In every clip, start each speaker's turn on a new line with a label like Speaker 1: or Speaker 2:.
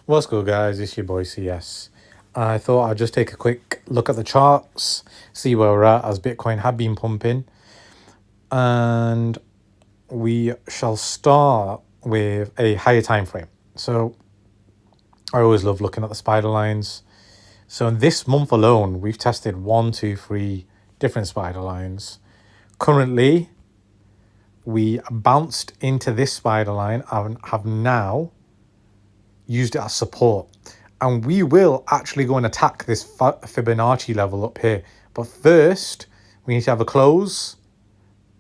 Speaker 1: What's good, guys? It's your boy CS. I thought I'd just take a quick look at the charts, see where we're at as Bitcoin had been pumping. And we shall start with a higher time frame. So I always love looking at the spider lines. So in this month alone, we've tested 1, 2, 3 different spider lines. Currently, we bounced into this spider line and have now used it as support. And we will actually go and attack this Fibonacci level up here. But first, we need to have a close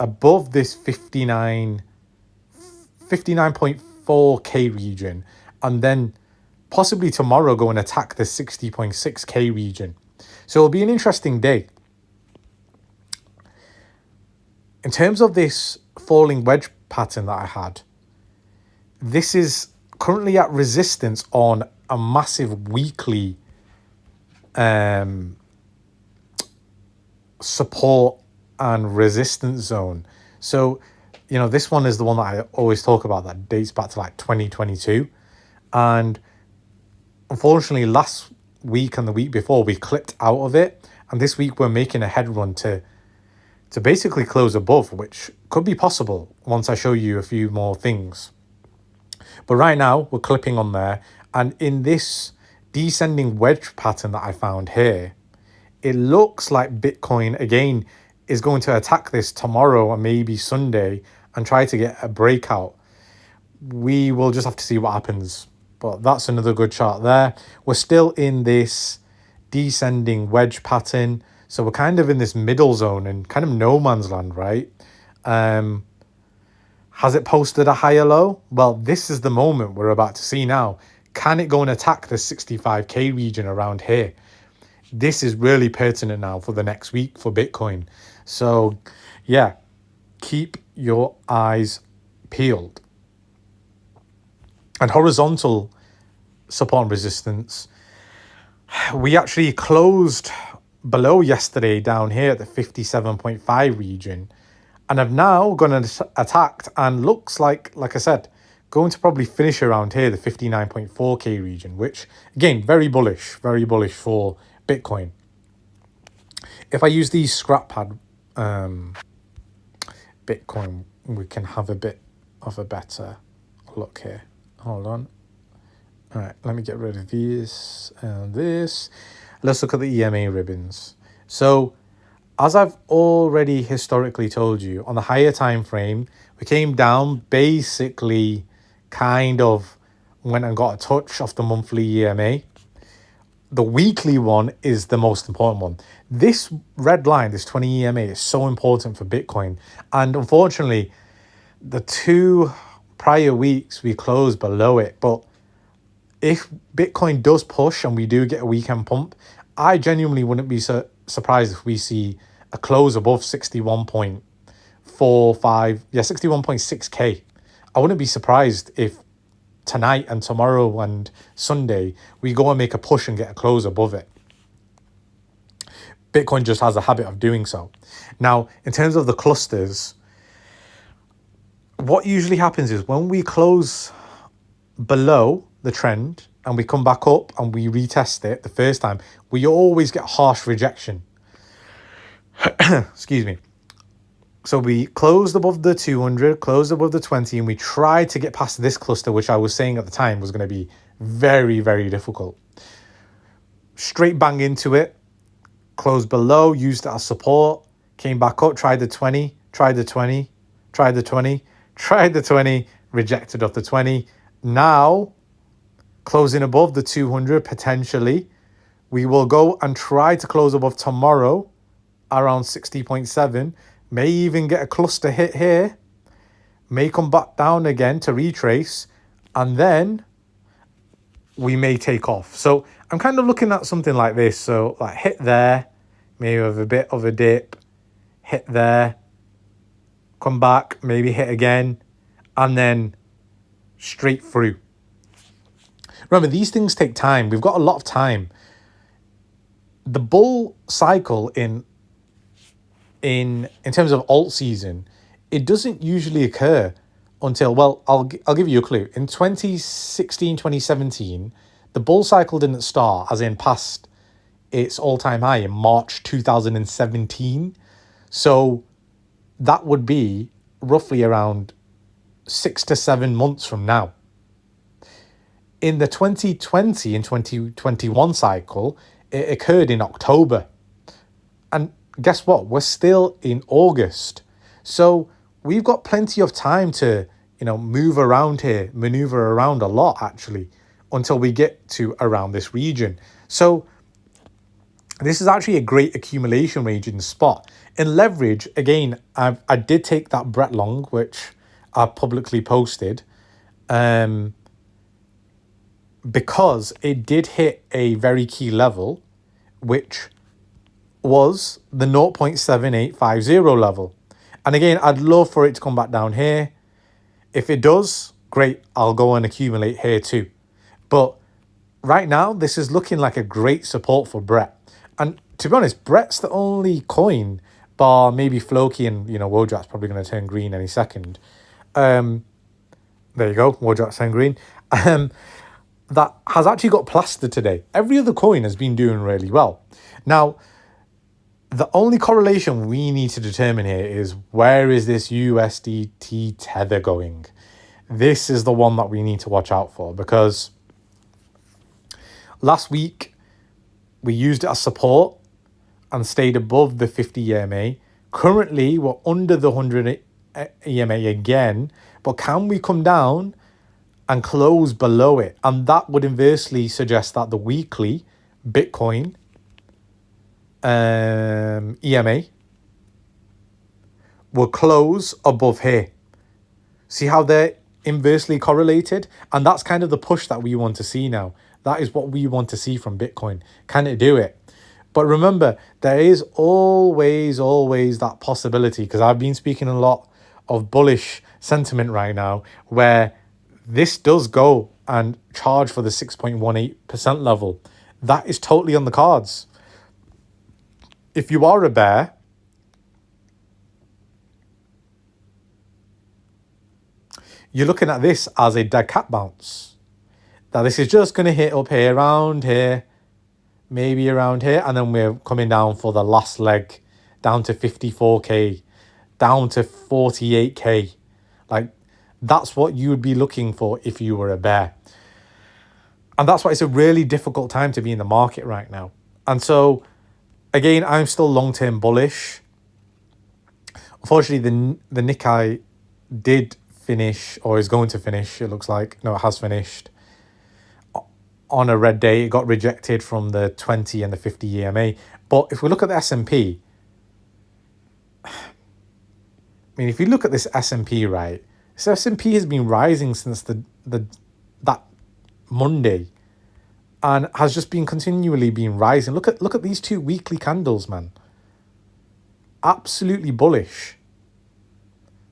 Speaker 1: above this 59.4K region. And then possibly tomorrow go and attack the 60.6K region. So it'll be an interesting day. In terms of this falling wedge pattern that I had, this is currently at resistance on a massive weekly support and resistance zone. So, this one is the one that I always talk about that dates back to like 2022. And unfortunately, last week and the week before, we clipped out of it. And this week, we're making a head run to basically close above, which could be possible once I show you a few more things. But right now, we're clipping on there. And in this descending wedge pattern that I found here, it looks like Bitcoin, again, is going to attack this tomorrow or maybe Sunday and try to get a breakout. We will just have to see what happens. But that's another good chart there. We're still in this descending wedge pattern. So we're kind of in this middle zone and kind of no man's land, right? Has it posted a higher low? Well, this is the moment we're about to see now. Can it go and attack the 65K region around here? This is really pertinent now for the next week for Bitcoin. So, yeah, keep your eyes peeled. And horizontal support and resistance, we actually closed below yesterday down here at the 57.5 region. And I've now gone and attacked and looks like I said, going to probably finish around here, the 59.4K region, which, again, very bullish for Bitcoin. If I use these scrap pad Bitcoin, we can have a bit of a better look here. Hold on. All right, let me get rid of these and this. Let's look at the EMA ribbons. So, as I've already historically told you, on the higher time frame, we came down, basically kind of went and got a touch off the monthly EMA. The weekly one is the most important one. This red line, this 20 EMA, is so important for Bitcoin. And unfortunately, the 2 prior weeks, we closed below it. But if Bitcoin does push and we do get a weekend pump, I genuinely wouldn't be surprised if we see a close above 61.6K. I wouldn't be surprised if tonight and tomorrow and Sunday we go and make a push and get a close above it. Bitcoin just has a habit of doing so. Now, in terms of the clusters, what usually happens is when we close below the trend and we come back up and we retest it the first time, we always get harsh rejection. Excuse me. So we closed above the 200, closed above the 20, and we tried to get past this cluster, which I was saying at the time was going to be very, very difficult. Straight bang into it, closed below, used it as support, came back up, tried the 20, tried the 20, tried the 20, tried the 20, rejected off the 20. Now, closing above the 200 potentially, we will go and try to close above tomorrow around 60.7, may even get a cluster hit here, may come back down again to retrace, and then we may take off. So I'm kind of looking at something like this. So like hit there, maybe with a bit of a dip, hit there, come back, maybe hit again, and then straight through. Remember, these things take time. We've got a lot of time. The bull cycle in terms of alt season, it doesn't usually occur until, well, I'll give you a clue. In 2016, 2017, the bull cycle didn't start, as in past its all-time high in March 2017. So that would be roughly around 6 to 7 months from now. In the 2020 and 2021 cycle, it occurred in October. And guess what? We're still in August. So we've got plenty of time to, move around here, maneuver around a lot, actually, until we get to around this region. So this is actually a great accumulation range in spot. In leverage, again, I did take that Brett long, which I publicly posted, because it did hit a very key level, which was the 0.7850 level. And again, I'd love for it to come back down here. If it does, great, I'll go and accumulate here too. But right now, this is looking like a great support for Brett. And to be honest, Brett's the only coin, bar maybe Floki and, Wojak's probably going to turn green any second. There you go, Wojak's turned green. That has actually got plastered today. Every other coin has been doing really well. Now, the only correlation we need to determine here is, where is this USDT tether going? This is the one that we need to watch out for, because last week we used it as support and stayed above the 50 EMA. Currently, we're under the 100 EMA again, but can we come down and close below it? And that would inversely suggest that the weekly Bitcoin EMA will close above here. See how they're inversely correlated? And that's kind of the push that we want to see now. That is what we want to see from Bitcoin. Can it do it? But remember, there is always that possibility, because I've been speaking a lot of bullish sentiment right now, where this does go and charge for the 6.18% level. That is totally on the cards. If you are a bear, you're looking at this as a dead cat bounce. Now, this is just going to hit up here, around here, maybe around here, and then we're coming down for the last leg, down to 54k, down to 48k. Like, that's what you would be looking for if you were a bear. And that's why it's a really difficult time to be in the market right now. And so, again, I'm still long-term bullish. Unfortunately, the Nikkei did finish, or is going to finish, it looks like. No, it has finished. On a red day, it got rejected from the 20 and the 50 EMA. But if we look at the S&P, if you look at this S&P, right, so S&P has been rising since that Monday, and has just been continually been rising. Look at these two weekly candles, man. Absolutely bullish.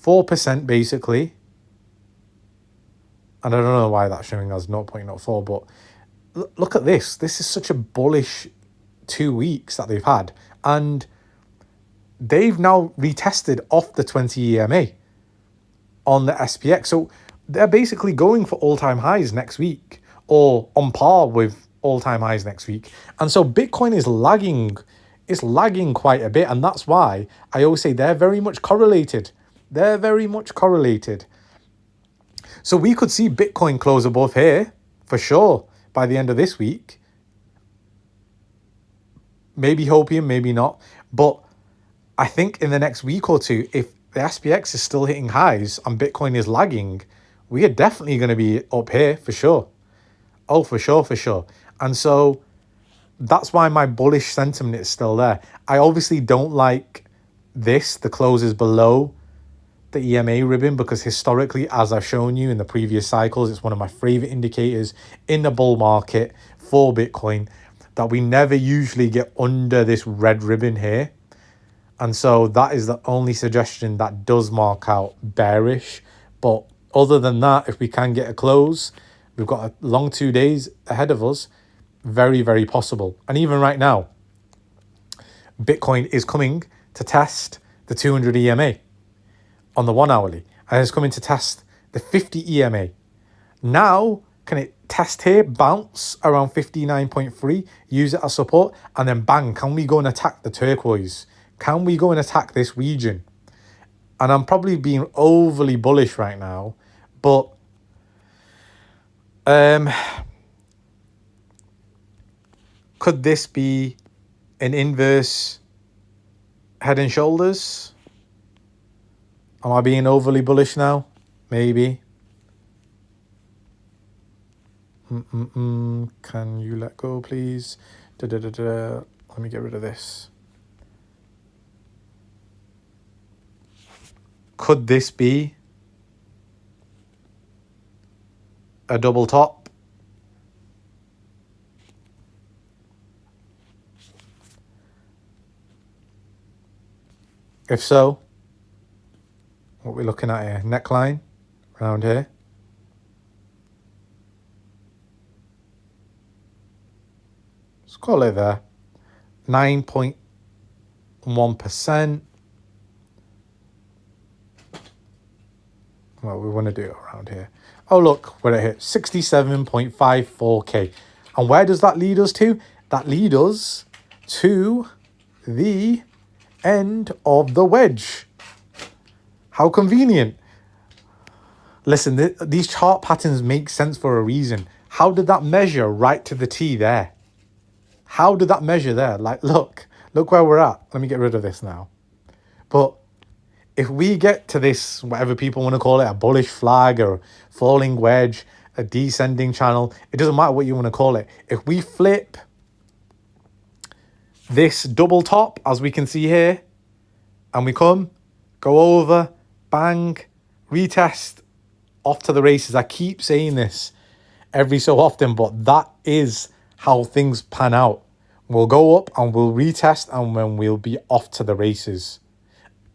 Speaker 1: 4% basically. And I don't know why that's showing us 0.04, but look at this. This is such a bullish 2 weeks that they've had. And they've now retested off the 20 EMA on the SPX. So they're basically going for all-time highs next week, or on par with all-time highs next week. And so Bitcoin is lagging. It's lagging quite a bit. And that's why I always say they're very much correlated. They're very much correlated. So we could see Bitcoin close above here for sure by the end of this week. Maybe hopium, maybe not. But I think in the next week or two, if the SPX is still hitting highs and Bitcoin is lagging, we are definitely going to be up here for sure. Oh, for sure. And so that's why my bullish sentiment is still there. I obviously don't like the closes below the EMA ribbon, because historically, as I've shown you in the previous cycles, it's one of my favorite indicators in the bull market for Bitcoin, that we never usually get under this red ribbon here. And so that is the only suggestion that does mark out bearish. But other than that, if we can get a close, we've got a long 2 days ahead of us. Very, very possible. And even right now, Bitcoin is coming to test the 200 EMA on the 1 hourly. And it's coming to test the 50 EMA. Now, can it test here, bounce around 59.3, use it as support, and then bang, can we go and attack the turquoise? Can we go and attack this region? And I'm probably being overly bullish right now, but could this be an inverse head and shoulders? Am I being overly bullish now? Maybe. Can you let go, please? Let me get rid of this. Could this be a double top? If so, what we're looking at here, neckline around here. Let's call it there. 9.1%. Well, we want to do it around here. Oh, look, where it hit 67.54K. And where does that lead us to? That leads us to the end of the wedge. How convenient. Listen, these chart patterns make sense for a reason. How did that measure right to the T there? How did that measure there? Like, look where we're at. Let me get rid of this now. But if we get to this, whatever people want to call it, a bullish flag or falling wedge, a descending channel, it doesn't matter what you want to call it. If we flip this double top, as we can see here, and we go over, bang, retest, off to the races. I keep saying this every so often, but that is how things pan out. We'll go up and we'll retest, and then we'll be off to the races.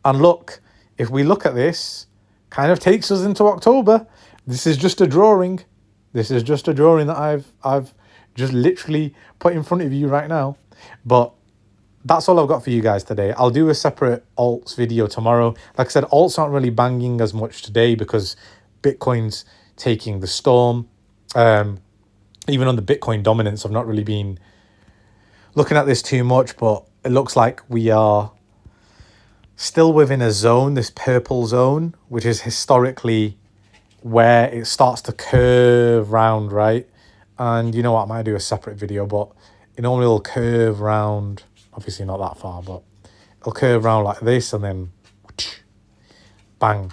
Speaker 1: And look, if we look at this, kind of takes us into October. This is just a drawing. This is just a drawing that I've just literally put in front of you right now. But that's all I've got for you guys today. I'll do a separate alts video tomorrow. Like I said, alts aren't really banging as much today because Bitcoin's taking the storm. Even on the Bitcoin dominance, I've not really been looking at this too much, but it looks like we are still within a zone, this purple zone, which is historically where it starts to curve round, right? And you know what, I might do a separate video, but it normally will curve round, obviously not that far, but it'll curve round like this and then bang.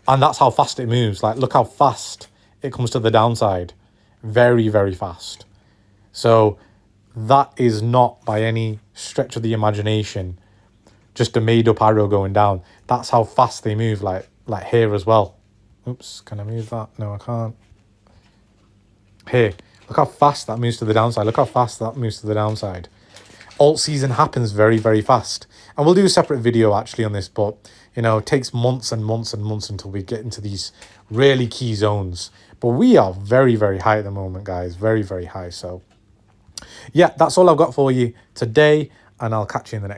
Speaker 1: And that's how fast it moves. Like, look how fast it comes to the downside. Very, very fast. So that is not by any stretch of the imagination just a made-up arrow going down. That's how fast they move, like here as well. Oops, can I move that? No, I can't. Here, look how fast that moves to the downside. Look how fast that moves to the downside. Alt season happens very, very fast. And we'll do a separate video actually on this, but you know, it takes months and months and months until we get into these really key zones. But we are very, very high at the moment, guys. Very, very high. So yeah, that's all I've got for you today, and I'll catch you in the next